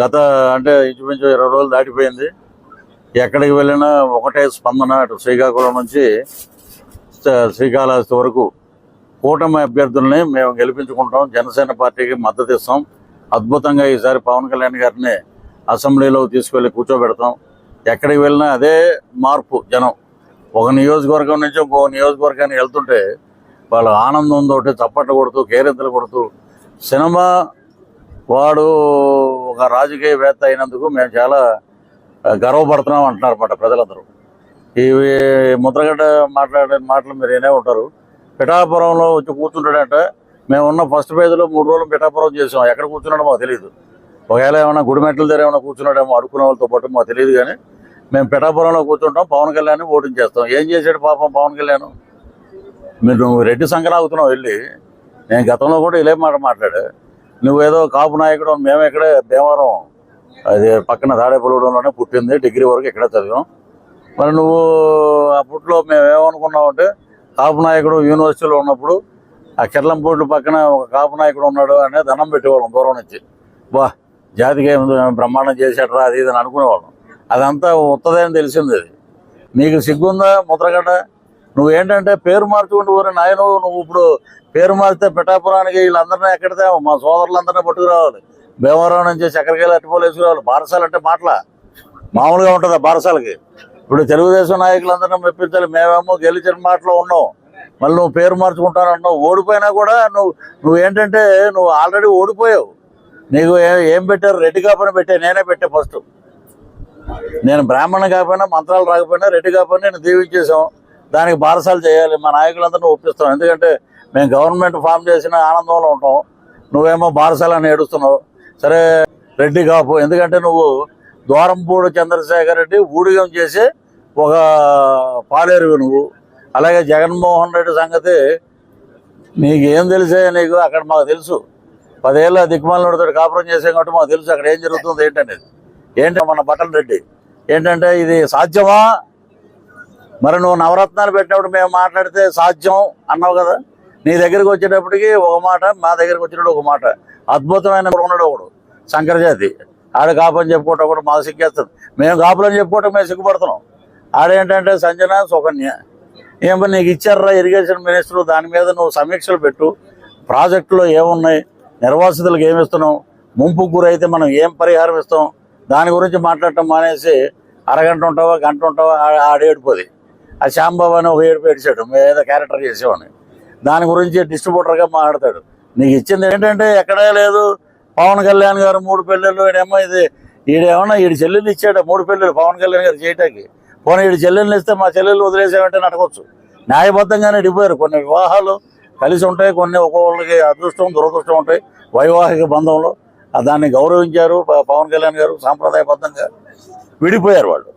గత అంటే ఇంచుమించు 20 రోజులు దాటిపోయింది. ఎక్కడికి వెళ్ళినా ఒకటే స్పందన. అటు శ్రీకాకుళం నుంచి శ్రీకాళహస్తి వరకు కూటమి అభ్యర్థుల్ని మేము గెలిపించుకుంటాం, జనసేన పార్టీకి మద్దతు ఇస్తాం, అద్భుతంగా ఈసారి పవన్ కళ్యాణ్ గారిని అసెంబ్లీలో తీసుకెళ్లి కూర్చోబెడతాం. ఎక్కడికి వెళ్ళినా అదే మార్పు. జనం ఒక నియోజకవర్గం నుంచి ఇంకో నియోజకవర్గానికి వెళ్తుంటే వాళ్ళ ఆనందంతో చప్పట్లు కొడుతూ కేరింతలు కొడుతూ సినిమా వాడు ఒక రాజకీయవేత్త అయినందుకు మేము చాలా గర్వపడుతున్నాం అంటున్నారు అన్నమాట ప్రజలందరూ. ఇవి ముద్రగడ్డ మాట్లాడే మాటలు మీరు ఏనే ఉంటారు. పిఠాపురంలో వచ్చి కూర్చుంటాడంటే మేము ఉన్న ఫస్ట్ పేజీలో 3 రోజులు పిఠాపురం చేసాం. ఎక్కడ కూర్చున్నాడో మాకు తెలియదు. ఒకవేళ ఏమైనా గుడిమెట్ల దగ్గర ఏమైనా కూర్చున్నాడేమో అడుక్కునే వాళ్ళతో పాటు మాకు తెలియదు. కానీ మేము పిఠాపురంలో కూర్చుంటాం, పవన్ కళ్యాణ్ ఓటింగ్ చేస్తాం. ఏం చేశాడు పాపం పవన్ కళ్యాణ్? నువ్వు రెడ్డి సంఘనాగుతున్నావు వెళ్ళి. నేను గతంలో కూడా ఇలే మాట మాట్లాడా. నువ్వేదో కాపు నాయకుడు, మేము ఇక్కడే భీమవరం అది పక్కన తాడేపల్లిగూడెంలోనే పుట్టింది, డిగ్రీ వరకు ఇక్కడే చదివాం. మరి నువ్వు అప్పట్లో మేము ఏమనుకున్నామంటే కాపు నాయకుడు యూనివర్సిటీలో ఉన్నప్పుడు ఆ కిర్లంపూడి పక్కన ఒక కాపు నాయకుడు ఉన్నాడు అనే దండం పెట్టేవాళ్ళం దూరం నుంచి. వా జాతికి బ్రహ్మాండం చేసేటరా అది ఇది అని అనుకునేవాళ్ళం. అదంతా ఉత్తదే అని తెలిసింది. అది నీకు సిగ్గుందా ముద్రగడ్డ? నువ్వేంటంటే పేరు మార్చుకుంటూ ఊరే నాయన. నువ్వు ఇప్పుడు పేరు మారితే పిఠాపురానికి వీళ్ళందరినీ ఎక్కడితే మా సోదరులందరినీ పట్టుకురావాలి. భీమవరం నుంచి చక్కెరకాయలు అట్టుపోలు వేసుకురావాలి. బారసాలు అంటే మాటల మామూలుగా ఉంటుంది ఆ బారసాలకి. ఇప్పుడు తెలుగుదేశం నాయకులందరినీ మెప్పించాలి. మేమేమో గెలిచిన మాటలో ఉన్నాం, మళ్ళీ నువ్వు పేరు మార్చుకుంటానంటున్నావు. ఓడిపోయినా కూడా నువ్వేంటంటే నువ్వు ఆల్రెడీ ఓడిపోయావు. నీకు ఏం పెట్టారు? రెడ్డి కాపని పెట్టా, నేనే పెట్టా ఫస్ట్. నేను బ్రాహ్మణ కాకపోయినా మంత్రాలు రాకపోయినా రెడ్డి కాపని నేను దీవించేసాం. దానికి బారసాలు చేయాలి. మా నాయకులందరినీ ఒప్పిస్తాం. ఎందుకంటే మేము గవర్నమెంట్ ఫామ్ చేసిన ఆనందంలో ఉంటాం. నువ్వేమో బారసాలని ఏడుస్తున్నావు. సరే రెడ్డి కాపు, ఎందుకంటే నువ్వు ద్వారంపూడి చంద్రశేఖర్ రెడ్డి ఊడిగం చేసి ఒక పాలేరువి నువ్వు. అలాగే జగన్మోహన్ రెడ్డి సంగతి నీకేం తెలిసే? నీకు అక్కడ మాకు తెలుసు. 10 ఏళ్ళ దిక్కుమాలతో కాపురం చేసాం కాబట్టి మాకు తెలుసు అక్కడ ఏం జరుగుతుంది ఏంటనేది. ఏంటి మన బట్టల రెడ్డి ఏంటంటే ఇది సాధ్యమా? మరి నువ్వు నవరత్నాలు పెట్టినప్పుడు మేము మాట్లాడితే సాధ్యం అన్నావు కదా. నీ దగ్గరికి వచ్చేటప్పటికి ఒక మాట, మా దగ్గరికి వచ్చినప్పుడు ఒక మాట. అద్భుతమైన ఉన్నాడు ఒకడు శంకరజాతి. ఆడ కాపని చెప్పుకోవటం కూడా మాకు సిగ్గేస్తుంది. మేము కాపులని చెప్పుకోవటం మేము సిగ్గుపడుతున్నాం. ఆడేంటంటే సంజన సుకన్య ఏమో నీకు ఇచ్చారా ఇరిగేషన్ మినిస్టర్, దాని మీద నువ్వు సమీక్షలు పెట్టు. ప్రాజెక్టులో ఏమున్నాయి, నిర్వాసితులకు ఏమి ఇస్తున్నాం, ముంపు గురైతే మనం ఏం పరిహారం ఇస్తాం, దాని గురించి మాట్లాడటం మానేసి అరగంట ఉంటావా గంట ఉంటావా ఆడేడిపోది. ఆ శ్యాంబాబు అని ఒక ఏడుపు ఏడిచాడు, మేము ఏదో క్యారెక్టర్ చేసేవాడిని. దాని గురించి డిస్ట్రిబ్యూటర్గా మాట్లాడతాడు. నీకు ఇచ్చింది ఏంటంటే ఎక్కడే లేదు. పవన్ కళ్యాణ్ గారు 3 పెళ్ళిళ్ళు, ఈడేమో ఈడేమన్నా ఈడి చెల్లెలు ఇచ్చాడు 3 పెళ్ళిళ్ళు పవన్ కళ్యాణ్ గారు చేయటానికి. పోనీ ఈడి చెల్లెళ్ళు ఇస్తే మా చెల్లెళ్ళు వదిలేసామంటే నడకొచ్చు. న్యాయబద్ధంగానే ఇడిపోయారు. కొన్ని వివాహాలు కలిసి ఉంటాయి, కొన్ని ఒక్కొక్కరికి అదృష్టం దురదృష్టం ఉంటాయి వైవాహిక బంధంలో. దాన్ని గౌరవించారు పవన్ కళ్యాణ్ గారు. సాంప్రదాయబద్ధంగా విడిపోయారు వాళ్ళు.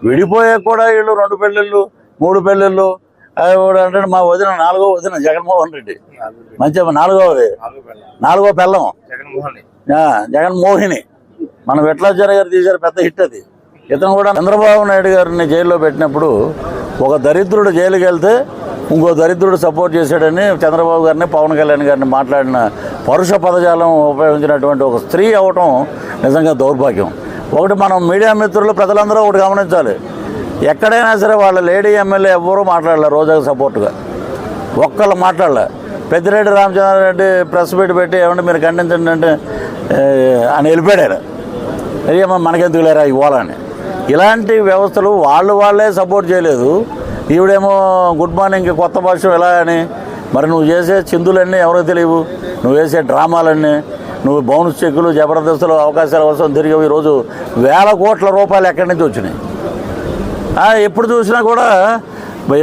విడిపోయాక కూడా వీళ్ళు 2 పెళ్ళిళ్ళు 3 పెళ్ళిళ్ళు అంటే మా వదిన 4వ వదిన జగన్మోహన్ రెడ్డి. మంచిగా 4వ పెళ్ళం జగన్మోహిని. మన విఠలాచార్య గారు తీశారు, పెద్ద హిట్ అది. ఇతను కూడా చంద్రబాబు నాయుడు గారిని జైల్లో పెట్టినప్పుడు ఒక దరిద్రుడు జైలుకి వెళ్తే ఇంకో దరిద్రుడు సపోర్ట్ చేశాడని చంద్రబాబు గారిని పవన్ కళ్యాణ్ గారిని మాట్లాడిన పరుష పదజాలం ఉపయోగించినటువంటి ఒక స్త్రీ అవటం నిజంగా దౌర్భాగ్యం. ఒకటి మనం మీడియా మిత్రులు ప్రజలందరూ ఒకటి గమనించాలి. ఎక్కడైనా సరే వాళ్ళ లేడీ ఎమ్మెల్యే ఎవ్వరూ మాట్లాడలే రోజాకు సపోర్టుగా. ఒక్కళ్ళు మాట్లాడలే. పెద్దిరెడ్డి రామచంద్రారెడ్డి ప్రెస్ మీట్ పెట్టి ఏమంటే మీరు ఖండించండి అంటే అని వెళ్ళిపోయాడు. అయ్యమ్మ మనకెందుకు లేరా ఇవ్వాలని. ఇలాంటి వ్యవస్థలు వాళ్ళే సపోర్ట్ చేయలేదు. ఈవిడేమో గుడ్ మార్నింగ్ కొత్త భాష ఎలా అని. మరి నువ్వు చేసే చిందులన్నీ ఎవరికి తెలియవు, నువ్వు వేసే డ్రామాలన్నీ, నువ్వు బౌన్స్ చెక్కులు జబర్దస్తులు అవకాశాల కోసం తిరిగి ఈరోజు వేల కోట్ల రూపాయలు ఎక్కడి నుంచి వచ్చినాయి. ఎప్పుడు చూసినా కూడా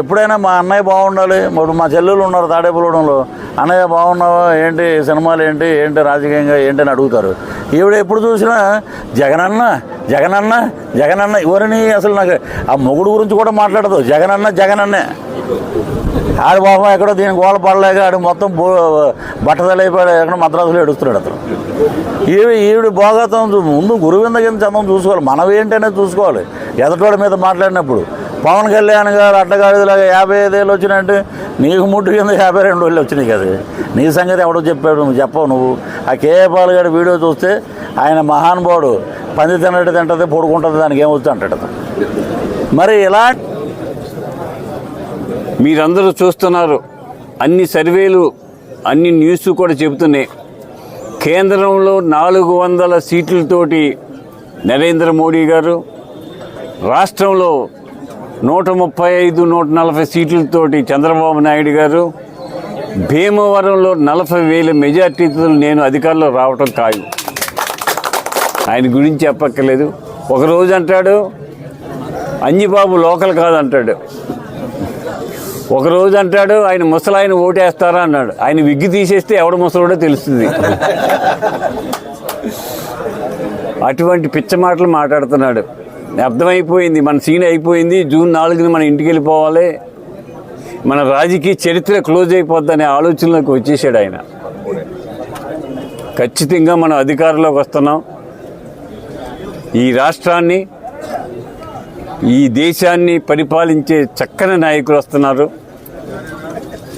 ఎప్పుడైనా మా అన్నయ్య బాగుండాలి. ఇప్పుడు మా చెల్లెలు ఉన్నారు తాడేపల్లిగూడెంలో, అన్నయ్య బాగున్నావా ఏంటి, సినిమాలు ఏంటి రాజకీయంగా ఏంటి అని అడుగుతారు. ఈవిడ ఎప్పుడు చూసినా జగనన్న జగనన్న జగనన్న. ఎవరిని అసలు నాకు ఆ మొగుడు గురించి కూడా మాట్లాడదు. జగనన్నే. ఆడి బాబా ఎక్కడో దీని గోల పడలేక ఆడు మొత్తం బట్టదలైపోయాడు, ఎక్కడ మద్రాసులో ఏడుస్తున్నాడు అతను. ఈవిడ భోగతం ముందు గురువింద కింద చందం చూసుకోవాలి. మనవి ఏంటనేది చూసుకోవాలి ఎదటోడి మీద మాట్లాడినప్పుడు. పవన్ కళ్యాణ్ గారు అడ్డగాడిలాగా 55 ఏళ్ళు వచ్చినాయంటే నీకు ముట్టు కింద 52 ఏళ్ళు వచ్చినాయి కదా. నీ సంగతి ఎవడో చెప్పాడు, నువ్వు చెప్పవు. నువ్వు ఆ కేఏ పాల్ గారి వీడియో చూస్తే ఆయన మహానుభావుడు, పంది తిన్నట్టు తింటుంది, పడుకుంటుంది, దానికి ఏమవుతుంది అంటాడు. మరి ఇలా మీరందరూ చూస్తున్నారు, అన్ని సర్వేలు అన్ని న్యూస్ కూడా చెబుతున్నాయి. కేంద్రంలో 400 సీట్లతోటి నరేంద్ర మోడీ గారు, రాష్ట్రంలో 135, 140 సీట్లతోటి చంద్రబాబు నాయుడు గారు, భీమవరంలో 40,000 మెజార్టీతో నేను అధికారంలో రావటం ఖాయం. ఆయన గురించి చెప్పక్కర్లేదు. ఒకరోజు అంటాడు అంజిబాబు లోకల్ కాదంటాడు, ఒకరోజు అంటాడు ఆయన ముసలాయన ఓటేస్తారా అన్నాడు. ఆయన విగ్గి తీసేస్తే ఎవడ ముసలోడో తెలుస్తుంది. అటువంటి పిచ్చ మాటలు మాట్లాడుతున్నాడు. అర్థమైపోయింది, మన సీన్ అయిపోయింది. జూన్ 4న మన ఇంటికి వెళ్ళిపోవాలి, మన రాజకీయ చరిత్ర క్లోజ్ అయిపోద్దనే ఆలోచనలోకి వచ్చేసాడు ఆయన. ఖచ్చితంగా మనం అధికారంలోకి వస్తున్నాం. ఈ రాష్ట్రాన్ని, ఈ దేశాన్ని పరిపాలించే చక్కని నాయకులు వస్తున్నారు.